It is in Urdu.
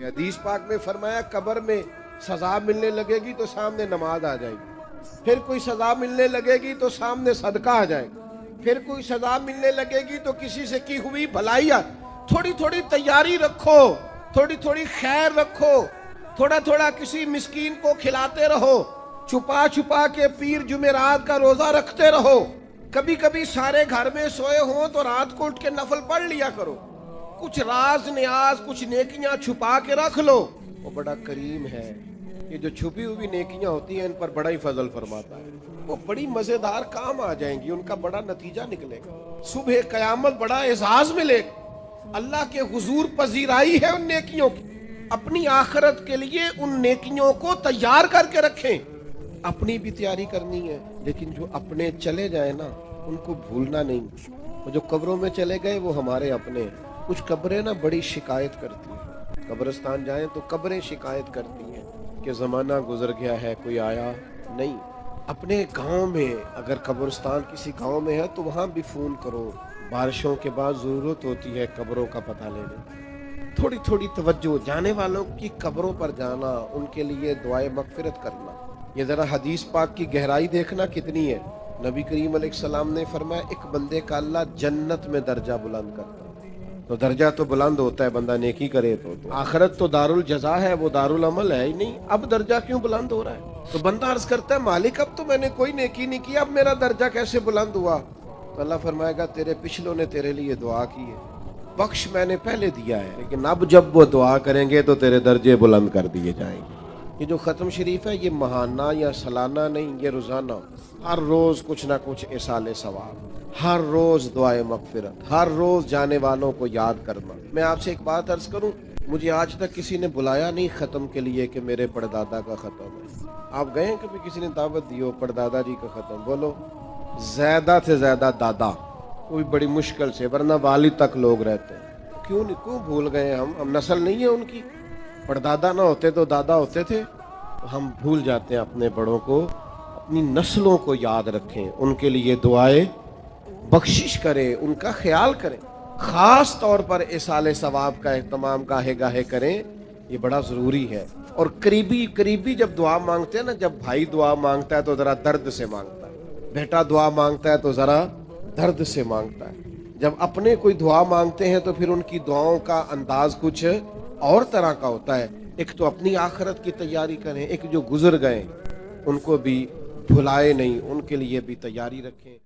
حدیث پاک میں فرمایا قبر میں سزا ملنے لگے گی تو سامنے نماز آ جائے گی، پھر کوئی سزا ملنے لگے گی تو سامنے صدقہ آ جائے گا، پھر کوئی سزا ملنے لگے گی تو کسی سے کی ہوئی بھلائی تھوڑی تھوڑی تیاری رکھو، تھوڑی تھوڑی خیر رکھو، تھوڑا تھوڑا کسی مسکین کو کھلاتے رہو، چھپا چھپا کے پیر جمعرات کا روزہ رکھتے رہو، کبھی کبھی سارے گھر میں سوئے ہوں تو رات کو اٹھ کے نفل پڑھ لیا کرو، کچھ راز نیاز کچھ نیکیاں چھپا کے رکھ لو، وہ بڑا کریم ہے، یہ جو چھپی ہوئی نیکیاں ہوتی ہیں ان پر بڑا ہی فضل فرماتا ہے، وہ بڑی مزیدار کام آ جائیں گی، ان کا بڑا نتیجہ نکلے گا، صبح قیامت بڑا اعزاز ملے گا، اللہ کے حضور پذیرائی ہے ان نیکیوں کی۔ اپنی آخرت کے لیے ان نیکیوں کو تیار کر کے رکھیں، اپنی بھی تیاری کرنی ہے، لیکن جو اپنے چلے جائیں نا ان کو بھولنا نہیں، وہ جو قبروں میں چلے گئے وہ ہمارے اپنے ہیں۔ کچھ قبریں نا بڑی شکایت کرتی ہیں، قبرستان جائیں تو قبریں شکایت کرتی ہیں کہ زمانہ گزر گیا ہے کوئی آیا نہیں۔ اپنے گاؤں میں اگر قبرستان کسی گاؤں میں ہے تو وہاں بھی فون کرو، بارشوں کے بعد ضرورت ہوتی ہے قبروں کا پتہ لینے، تھوڑی تھوڑی توجہ، جانے والوں کی قبروں پر جانا، ان کے لیے دعائے مغفرت کرنا۔ یہ ذرا حدیث پاک کی گہرائی دیکھنا کتنی ہے۔ نبی کریم علیہ السلام نے فرمایا ایک بندے کا اللہ جنت میں درجہ بلند کرتا ہے، تو درجہ تو بلند ہوتا ہے بندہ نیکی کرے تو آخرت تو دار الجزا ہے، وہ دار العمل ہے ہی نہیں، اب درجہ کیوں بلند ہو رہا ہے؟ تو بندہ عرض کرتا ہے مالک اب تو میں نے کوئی نیکی نہیں کی، اب میرا درجہ کیسے بلند ہوا؟ تو اللہ فرمائے گا تیرے پچھلوں نے تیرے لیے دعا کی ہے، بخش میں نے پہلے دیا ہے، لیکن اب جب وہ دعا کریں گے تو تیرے درجے بلند کر دیے جائیں گے۔ یہ جو ختم شریف ہے یہ ماہانہ یا سالانہ نہیں، یہ روزانہ، ہر روز کچھ نہ کچھ اصالِ ثواب، ہر روز دعائے مغفرت، ہر روز جانے والوں کو یاد کرنا۔ میں آپ سے ایک بات عرض کروں، مجھے آج تک کسی نے بلایا نہیں ختم کے لیے کہ میرے پردادا کا ختم ہے۔ آپ گئے کبھی کسی نے دعوت دی ہو پردادا جی کا ختم؟ بولو زیادہ سے زیادہ دادا، کوئی بڑی مشکل سے، ورنہ والد تک لوگ رہتے ہیں۔ کیوں بھول گئے ہم نسل نہیں ہے ان کی؟ پردادا نہ ہوتے تو دادا ہوتے تھے، ہم بھول جاتے ہیں اپنے بڑوں کو۔ اپنی نسلوں کو یاد رکھیں، ان کے لیے دعائیں بخشش کریں، ان کا خیال کریں، خاص طور پر اصالِ ثواب کا اہتمام گاہے گاہے کریں، یہ بڑا ضروری ہے۔ اور قریبی جب دعا مانگتے ہیں نا، جب بھائی دعا مانگتا ہے تو ذرا درد سے مانگتا ہے، بیٹا دعا مانگتا ہے تو ذرا درد سے مانگتا ہے، جب اپنے کوئی دعا مانگتے ہیں تو پھر ان کی دعاؤں کا انداز کچھ اور طرح کا ہوتا ہے۔ ایک تو اپنی آخرت کی تیاری کریں، ایک جو گزر گئے ان کو بھی بھلائے نہیں، ان کے لیے بھی تیاری رکھیں۔